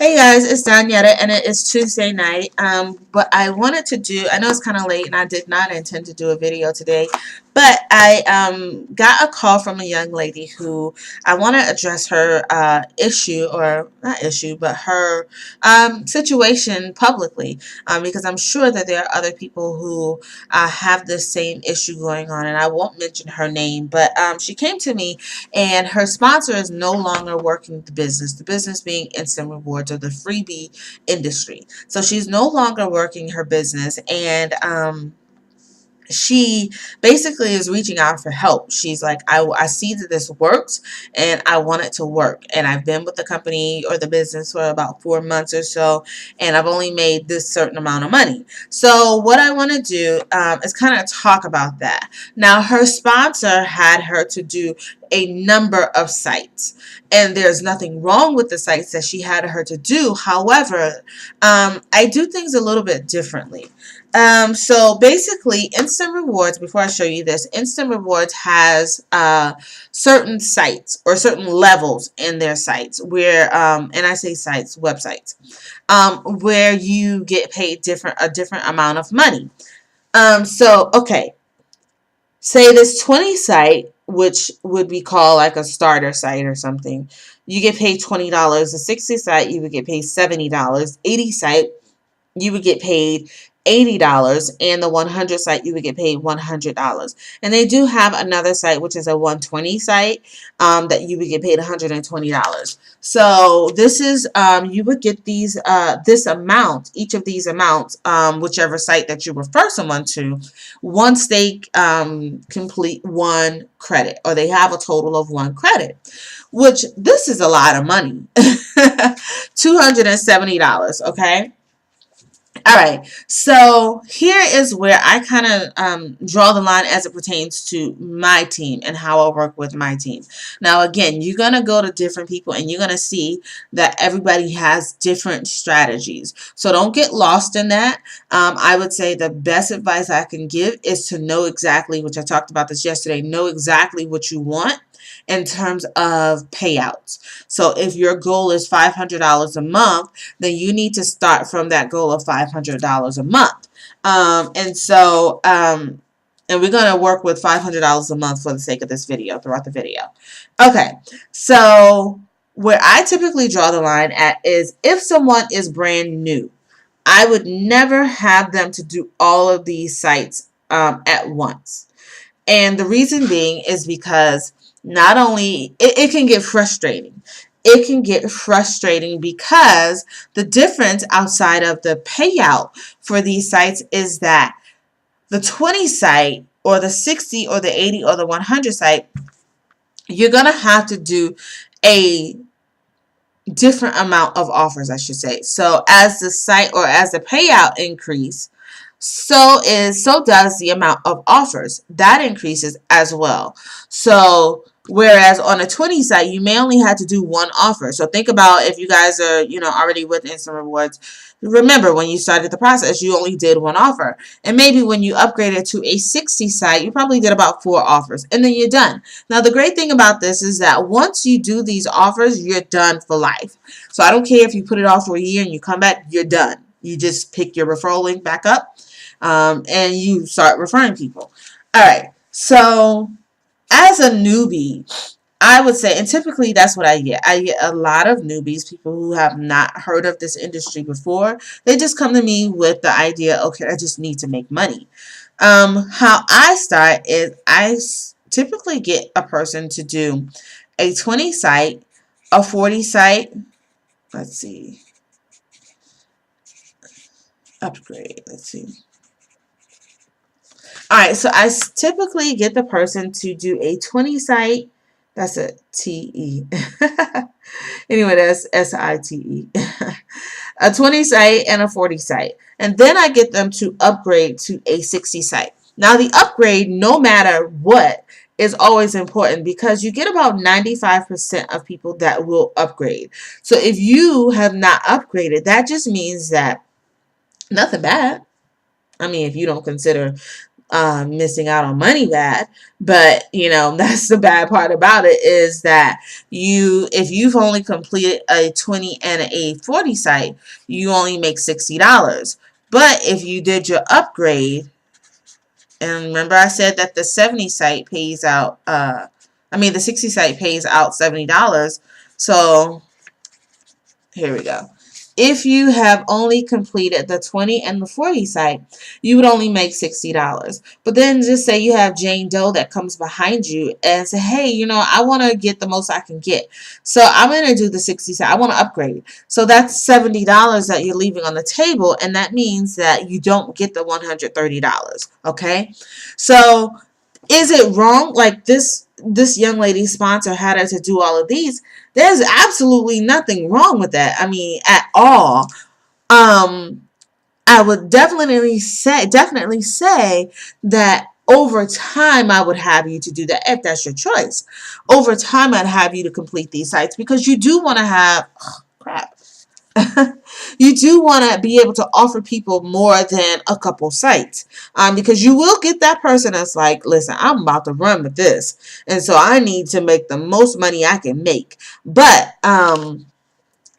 Hey guys, it's Donyetta and it is Tuesday night. But I wanted to do, I know it's kind of late and I did not intend to do a video today, but I got a call from a young lady who I want to address her issue, or not issue, but her situation publicly, because I'm sure that there are other people who have the same issue going on, and I won't mention her name, but she came to me and her sponsor is no longer working the business being instant rewards or the freebie industry. So she's no longer working her business, and she basically is reaching out for help. She's like, I see that this works and I want it to work. And I've been with the company or the business for about 4 months or so, and I've only made this certain amount of money. So what I want to do is kind of talk about that. Now, her sponsor had her to do a number of sites, and there's nothing wrong with the sites that she had her to do. However, I do things a little bit differently. So basically, Instant Rewards, before I show you this, Instant Rewards has certain sites or certain levels in their sites where, and I say sites, websites, where you get paid a different amount of money. Okay, say this 20 site, which would be called like a starter site or something, you get paid $20. The 60 site, you would get paid $70. 80 site, you would get paid $80, and the 100 site you would get paid $100. And they do have another site which is a 120 site that you would get paid $120. So this is you would get these this amount, each of these amounts, whichever site that you refer someone to, once they complete 1 credit, or they have a total of 1 credit, which this is a lot of money. $270, okay? All right, so here is where I kind of draw the line as it pertains to my team and how I work with my team. Now, again, you're going to go to different people and you're going to see that everybody has different strategies. So don't get lost in that. I would say the best advice I can give is to know exactly, which I talked about this yesterday, know exactly what you want in terms of payouts. So if your goal is $500 a month, then you need to start from that goal of $500 a month. And we're going to work with $500 a month for the sake of this video, throughout the video. Okay, so where I typically draw the line at is if someone is brand new, I would never have them to do all of these sites at once. And the reason being is because not only it can get frustrating. It can get frustrating because the difference outside of the payout for these sites is that the 20 site or the 60 or the 80 or the 100 site, you're going to have to do a different amount of offers, I should say. So as the site or as the payout increase, so does the amount of offers. That increases as well. So whereas on a 20 site, you may only have to do 1 offer. So think about if you guys are, already with Instant Rewards. Remember, when you started the process, you only did 1 offer. And maybe when you upgraded to a 60 site, you probably did about 4 offers. And then you're done. Now, the great thing about this is that once you do these offers, you're done for life. So I don't care if you put it off for a year and you come back, you're done. You just pick your referral link back up. And you start referring people. All right, so as a newbie, I would say, and typically that's what I get. I get a lot of newbies, people who have not heard of this industry before. They just come to me with the idea, okay, I just need to make money. How I start is I typically get a person to do a 20 site, a 40 site, let's see, upgrade, let's see. Alright, so I typically get the person to do a 20 site, that's a T-E. Anyway, that's S-I-T-E. A 20 site and a 40 site. And then I get them to upgrade to a 60 site. Now the upgrade, no matter what, is always important because you get about 95% of people that will upgrade. So if you have not upgraded, that just means that nothing bad. I mean, if you don't consider missing out on money bad. But, that's the bad part about it, is that if you've only completed a 20 and a 40 site, you only make $60. But if you did your upgrade, and remember I said that the 70 site pays out, the 60 site pays out $70. So here we go. If you have only completed the 20 and the 40 site, you would only make $60. But then just say you have Jane Doe that comes behind you and say, hey, I want to get the most I can get. So I'm going to do the 60 site. I want to upgrade. So that's $70 that you're leaving on the table. And that means that you don't get the $130. Okay. So is it wrong? Like this young lady's sponsor had her to do all of these. There's absolutely nothing wrong with that. At all. I would definitely say that over time I would have you to do that if that's your choice. Over time I'd have you to complete these sites because you do want to have you do want to be able to offer people more than a couple sites, because you will get that person that's like, listen, I'm about to run with this, and so I need to make the most money I can make. But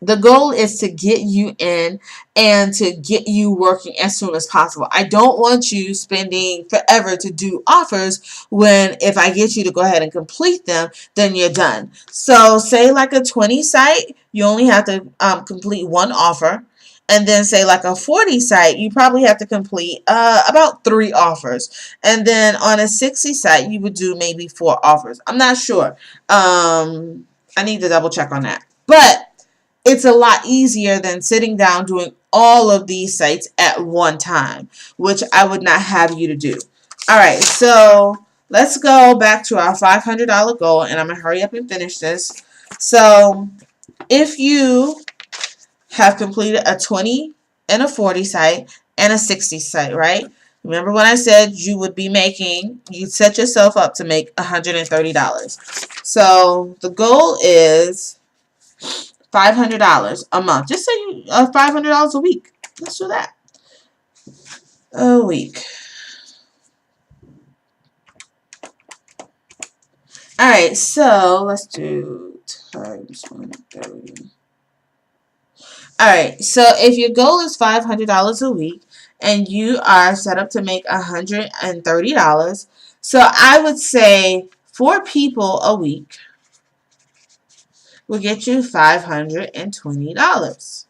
the goal is to get you in and to get you working as soon as possible. I don't want you spending forever to do offers when if I get you to go ahead and complete them, then you're done. So say like a 20 site, you only have to complete one offer. And then say like a 40 site, you probably have to complete about 3 offers. And then on a 60 site, you would do maybe 4 offers. I'm not sure. I need to double check on that. But it's a lot easier than sitting down doing all of these sites at one time, which I would not have you to do. All right, so let's go back to our $500 goal, and I'm going to hurry up and finish this. So if you have completed a 20 and a 40 site and a 60 site, right? Remember when I said you'd set yourself up to make $130. So the goal is $500 a month. Just say $500 a week. Let's do that. A week. Alright, so let's do times 130. Alright, so if your goal is $500 a week and you are set up to make $130, so I would say 4 people a week will get you $520.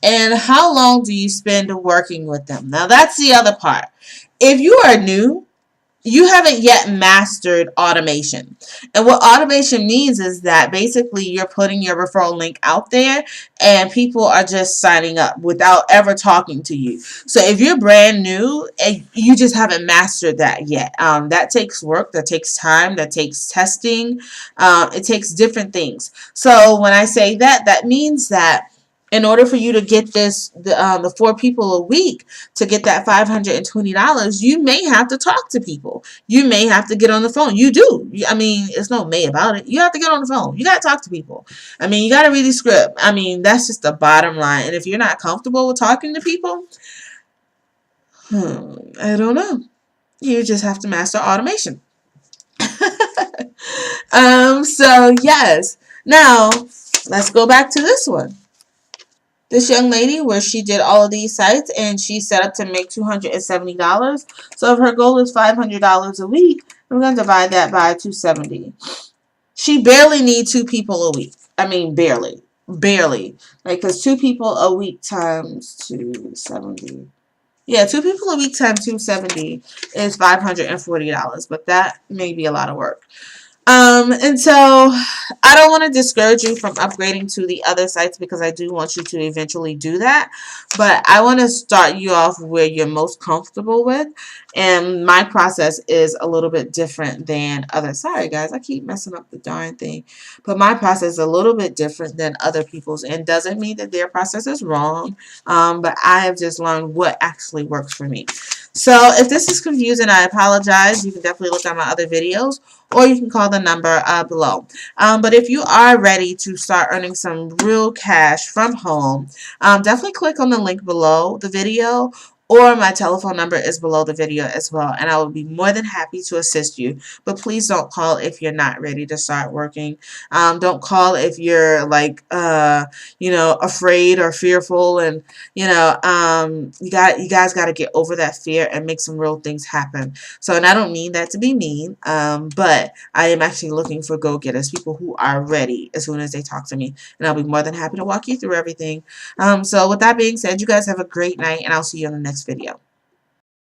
And how long do you spend working with them? Now that's the other part. If you are new, you haven't yet mastered automation. And what automation means is that basically you're putting your referral link out there and people are just signing up without ever talking to you. So if you're brand new and you just haven't mastered that yet, that takes work, that takes time, that takes testing, it takes different things. So when I say that, that means that in order for you to get the 4 people a week to get that $520, you may have to talk to people. You may have to get on the phone. You do. It's no may about it. You have to get on the phone. You got to talk to people. You got to read the script. That's just the bottom line. And if you're not comfortable with talking to people, I don't know. You just have to master automation. So yes. Now, let's go back to this one. This young lady where she did all of these sites and she set up to make $270. So if her goal is $500 a week, I'm going to divide that by 270. She barely needs 2 people a week. Barely. Barely. Because 2 people a week times 270. Yeah, 2 people a week times 270 is $540. But that may be a lot of work. And so I don't want to discourage you from upgrading to the other sites because I do want you to eventually do that. But I want to start you off where you're most comfortable with. And my process is a little bit different than others. Sorry, guys, I keep messing up the darn thing. But my process is a little bit different than other people's. And doesn't mean that their process is wrong. But I have just learned what actually works for me. So if this is confusing, I apologize. You can definitely look at my other videos, or you can call the number below. But if you are ready to start earning some real cash from home, definitely click on the link below the video, or my telephone number is below the video as well, and I will be more than happy to assist you. But please don't call if you're not ready to start working. Don't call if you're like, afraid or fearful, and you guys got to get over that fear and make some real things happen. So, and I don't mean that to be mean, but I am actually looking for go-getters, people who are ready as soon as they talk to me, and I'll be more than happy to walk you through everything. So with that being said, you guys have a great night, and I'll see you in the next video.